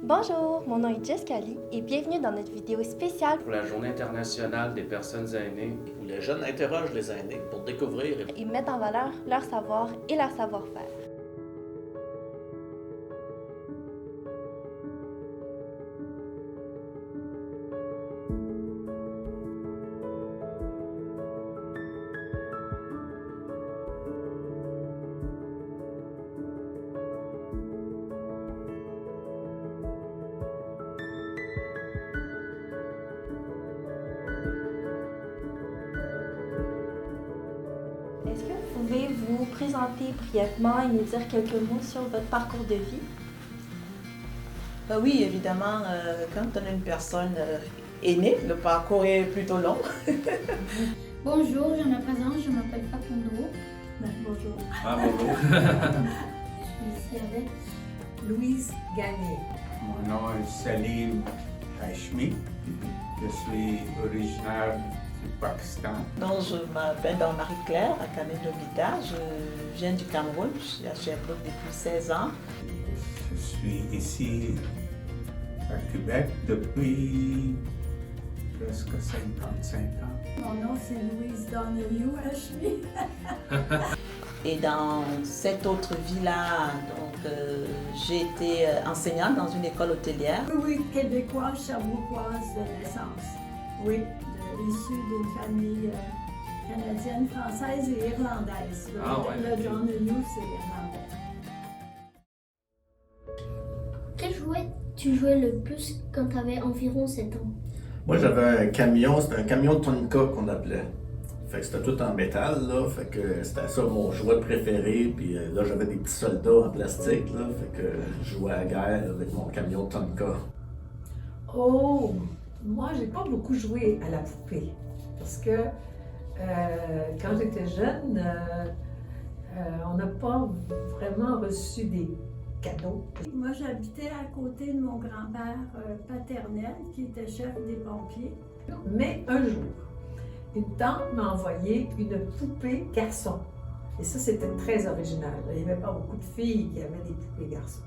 Bonjour, mon nom est Jessica Lee et bienvenue dans notre vidéo spéciale Pour la Journée internationale des personnes aînées, où les jeunes interrogent les aînés pour découvrir et mettre en valeur leur savoir et leur savoir-faire. Est-ce que vous pouvez vous présenter brièvement et nous dire quelques mots sur votre parcours de vie? Oui, évidemment, quand on est une personne aînée, le parcours est plutôt long. Bonjour, je me présente, je m'appelle Facundo. Bonjour. bonjour. Je suis ici avec Louise Gagné. Mon nom est Salim Hashmi. Je suis originaire du Pakistan. Donc, je m'appelle Marie-Claire Akane Nobita. Je viens du Cameroun. Je suis à Sherbrooke depuis 16 ans. Je suis ici à Québec depuis presque 55 ans. Mon nom c'est Louise Donahue Ashmi. Et dans cette autre vie-là, j'ai été enseignante dans une école hôtelière. Oui, québécoise, sherbrookoise de naissance. Oui, issue d'une famille canadienne, française et irlandaise. Le Donahue, c'est irlandais. quel jouet tu jouais le plus quand tu avais environ 7 ans? Moi, j'avais un camion, c'était un camion Tonka qu'on appelait. Fait que c'était tout en métal, là. Fait que c'était ça mon jouet préféré. Puis là, j'avais des petits soldats en plastique, là. Fait que je jouais à la guerre avec mon camion Tonka. Oh, moi, j'ai pas beaucoup joué à la poupée. Parce que quand j'étais jeune, on n'a pas vraiment reçu des cadeaux. Moi, j'habitais à côté de mon grand-père paternel, qui était chef des pompiers. Mais un jour, une tante m'a envoyé une poupée garçon. Et ça, c'était très original. Il n'y avait pas beaucoup de filles qui avaient des poupées garçons.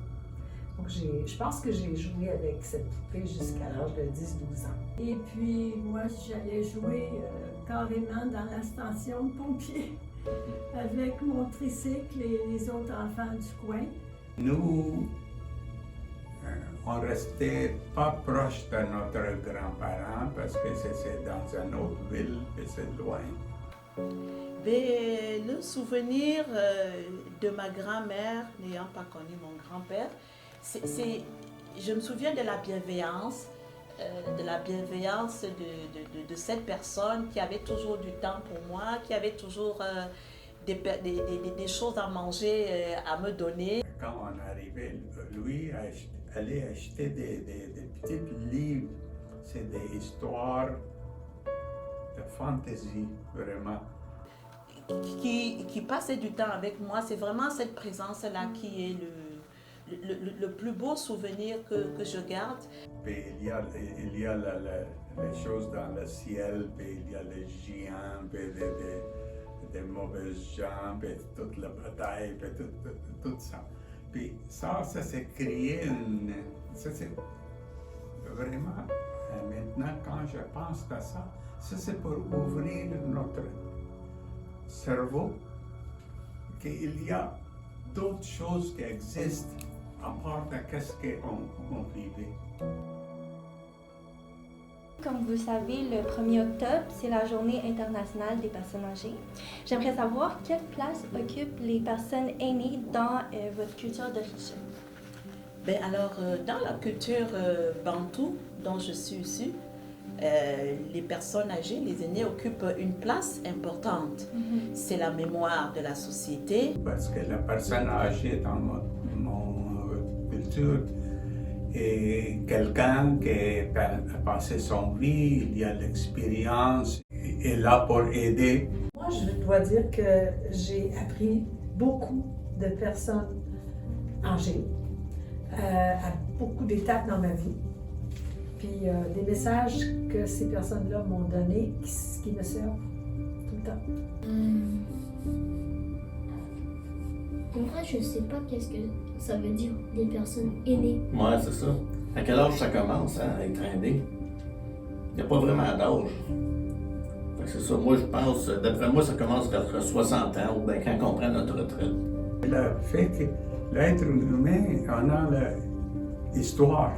Donc, je pense que j'ai joué avec cette poupée jusqu'à l'âge de 10-12 ans. Et puis, moi, j'allais jouer carrément dans la station de pompiers avec mon tricycle et les autres enfants du coin. Nous, on restait pas proche de notre grand-parent parce que c'est dans une autre ville et c'est loin. Mais le souvenir de ma grand-mère, n'ayant pas connu mon grand-père, je me souviens de la bienveillance, de cette personne qui avait toujours du temps pour moi, qui avait toujours des choses à manger, à me donner. Quand on arrivait, lui allait acheter des petits livres. C'est des histoires de fantaisie, vraiment. Qui passait du temps avec moi. C'est vraiment cette présence-là qui est le plus beau souvenir que je garde. Puis il y a les choses dans le ciel, puis il y a les géants, puis des mauvaises gens, puis toute la bataille, puis tout ça. Puis ça s'est créé ça c'est vraiment, maintenant quand je pense à ça, c'est pour ouvrir notre cerveau, qu'il y a d'autres choses qui existent à part de ce qu'on vivait. Comme vous le savez, le 1er octobre, c'est la Journée internationale des personnes âgées. J'aimerais savoir quelle place occupent les personnes aînées dans votre culture d'origine. Ben alors, dans la culture bantoue dont je suis issue, les personnes âgées, les aînés occupent une place importante. C'est la mémoire de la société. Parce que la personne âgée dans mon culture est quelqu'un qui a passé son vie, il y a l'expérience, il est là pour aider. Moi, je dois dire que j'ai appris beaucoup de personnes âgées à beaucoup d'étapes dans ma vie. Puis des messages que ces personnes-là m'ont donnés qui me servent tout le temps. En vrai, je sais pas qu'est-ce que ça veut dire des personnes aînées. Ouais, c'est ça. À quel âge ça commence hein, à être aîné? Il n'y a pas vraiment d'âge. C'est ça, moi je pense, d'après moi, ça commence vers 60 ans, ou bien quand on prend notre retraite. Le fait que l'être humain, on a l'histoire.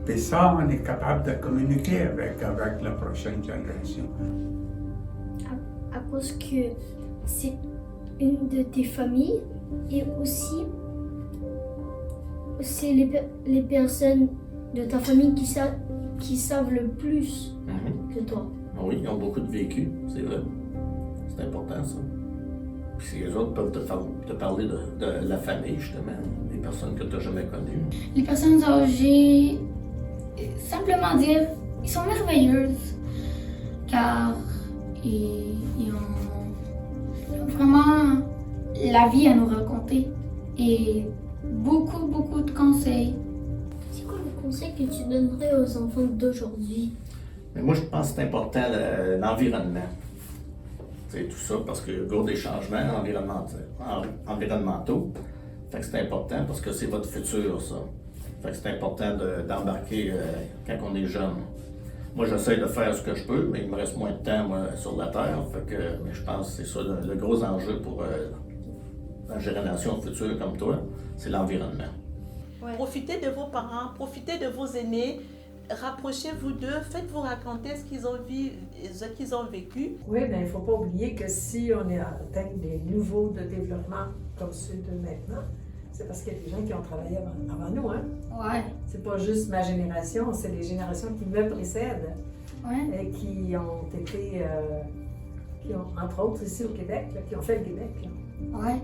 Et ça, on est capable de communiquer avec la prochaine génération. À cause que c'est une de tes familles et aussi c'est les personnes de ta famille qui savent le plus que toi. Oui, ils ont beaucoup de vécu, c'est vrai. C'est important ça. Puis si les autres peuvent te parler de la famille, justement, des personnes que tu n'as jamais connues. Les personnes âgées, simplement dire, ils sont merveilleuses car ils ont vraiment la vie à nous raconter et beaucoup de conseils. C'est quoi le conseil que tu donnerais aux enfants d'aujourd'hui? Mais moi, je pense que c'est important l'environnement. C'est tout ça, parce qu'il y a gros des changements environnementaux. Fait que c'est important parce que c'est votre futur, ça. Fait que c'est important d'embarquer quand on est jeune. Moi, j'essaie de faire ce que je peux, mais il me reste moins de temps, moi, sur la Terre. Fait que, mais je pense que c'est ça le gros enjeu pour la génération future comme toi, c'est l'environnement. Ouais. Profitez de vos parents, profitez de vos aînés, rapprochez-vous d'eux, faites-vous raconter ce qu'ils ont vécu. Oui, mais il ne faut pas oublier que si on est atteint des niveaux de développement comme ceux de maintenant, c'est parce qu'il y a des gens qui ont travaillé avant nous. Hein? Ouais, C'est pas juste ma génération, c'est les générations qui me précèdent ouais. et qui ont été, qui ont, entre autres ici au Québec, là, qui ont fait le Québec. Là. Ouais.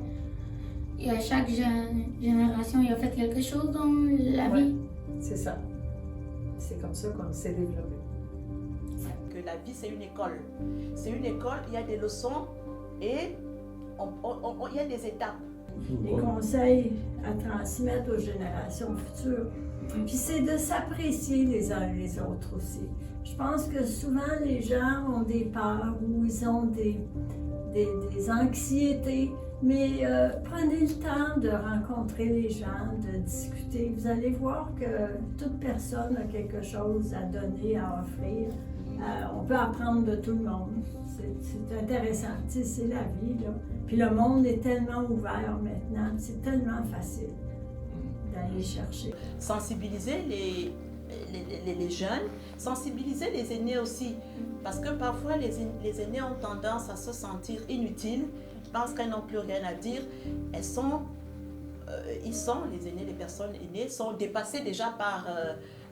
Et à chaque génération, il a fait quelque chose dans la Ouais. vie. C'est ça. C'est comme ça qu'on s'est développé. Que la vie, c'est une école. C'est une école, il y a des leçons et il y a des étapes. Les conseils à transmettre aux générations futures. Puis c'est de s'apprécier les uns les autres aussi. Je pense que souvent les gens ont des peurs ou ils ont des anxiétés, mais prenez le temps de rencontrer les gens, de discuter. Vous allez voir que toute personne a quelque chose à donner, à offrir. On peut apprendre de tout le monde. C'est intéressant. Tu sais, c'est la vie, là. Puis le monde est tellement ouvert maintenant. C'est tellement facile d'aller chercher. Sensibiliser les jeunes, sensibiliser les aînés aussi. Parce que parfois, les aînés ont tendance à se sentir inutiles. Ils pensent qu'elles n'ont plus rien à dire. Les aînés, les personnes aînées, sont dépassés déjà par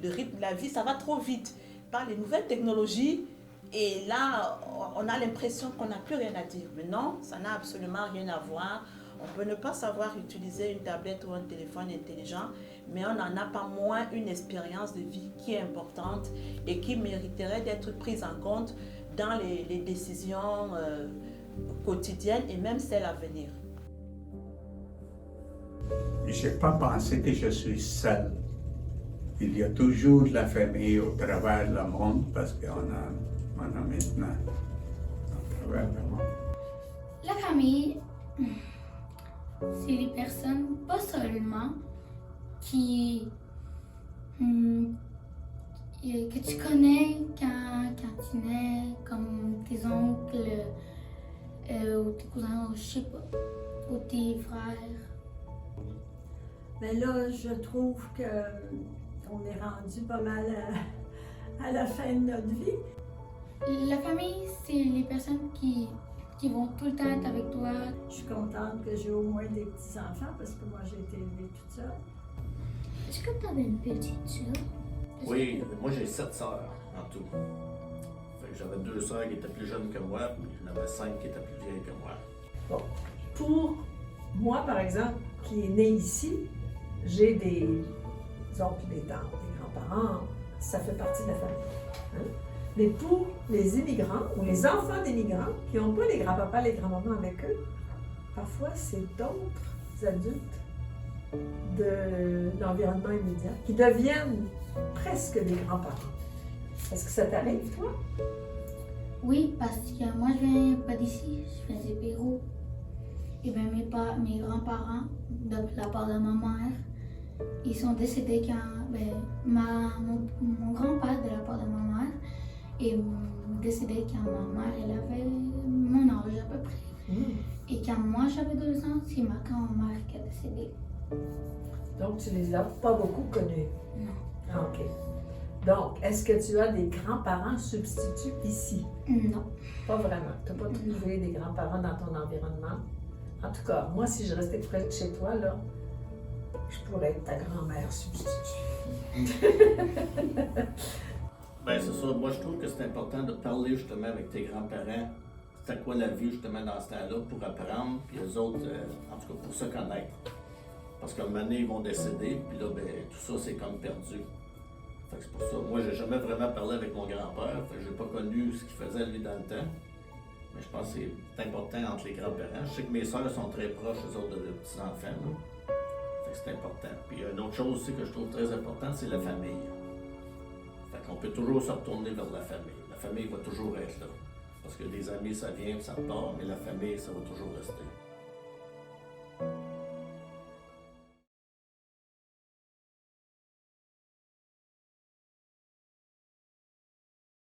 le rythme de la vie. Ça va trop vite. Par les nouvelles technologies, et là, on a l'impression qu'on n'a plus rien à dire. Mais non, ça n'a absolument rien à voir. On peut ne pas savoir utiliser une tablette ou un téléphone intelligent, mais on n'en a pas moins une expérience de vie qui est importante et qui mériterait d'être prise en compte dans les décisions quotidiennes et même celles à venir. Je n'ai pas pensé que je suis seul. Il y a toujours de la famille au travers du monde parce qu'on a maintenant au travers du monde. La famille, c'est les personnes, pas seulement, que tu connais quand tu nais, comme tes oncles, ou tes cousins, ou je sais pas, ou tes frères. Mais là, je trouve qu'on est rendu pas mal à la fin de notre vie. La famille, c'est les personnes qui vont tout le temps être avec toi. Je suis contente que j'ai au moins des petits-enfants parce que moi, j'ai été élevée toute seule. Est-ce que tu avais une petite sœur? Oui, moi j'ai 7 sœurs en tout. Fait que j'avais 2 sœurs qui étaient plus jeunes que moi, puis j'en avais 5 qui étaient plus vieilles que moi. Bon. Pour moi, par exemple, qui est né ici, j'ai des oncles, des tantes, des grands-parents. Ça fait partie de la famille. Hein? Mais pour les immigrants ou les enfants d'immigrants qui n'ont pas les grands-papas, les grands-mamans avec eux, parfois c'est d'autres adultes de l'environnement immédiat qui deviennent presque des grands-parents. Est-ce que ça t'arrive, toi? Oui, parce que moi, je viens pas d'ici, je viens du Pérou. Et bien, mes grands-parents, de la part de ma mère, ils sont décédés quand mon grand-père de la part de ma mère est décédé quand ma mère elle avait mon âge à peu près. Et quand moi j'avais 2 ans, c'est ma grand-mère qui est décédée. Donc, tu les as pas beaucoup connus? Non. Ah, OK. Donc, est-ce que tu as des grands-parents substituts ici? Non. Pas vraiment. Tu n'as pas trouvé des grands-parents dans ton environnement? En tout cas, moi, si je restais près de chez toi, là, je pourrais être ta grand-mère substitut. Ben c'est ça. Moi, je trouve que c'est important de parler justement avec tes grands-parents. C'est quoi la vie justement dans ce temps-là pour apprendre, puis eux autres, en tout cas pour se connaître. Parce qu'à un moment donné, ils vont décéder, puis là, ben, tout ça, c'est comme perdu. Fait que c'est pour ça. Moi, j'ai jamais vraiment parlé avec mon grand-père, fait que j'ai pas connu ce qu'il faisait lui dans le temps. Mais je pense que c'est important entre les grands-parents. Je sais que mes sœurs sont très proches, eux autres, de leurs petits-enfants. Fait que c'est important. Puis une autre chose aussi que je trouve très importante, c'est la famille. Fait qu'on peut toujours se retourner vers la famille. La famille va toujours être là. Parce que les amis, ça vient, ça part, mais la famille, ça va toujours rester.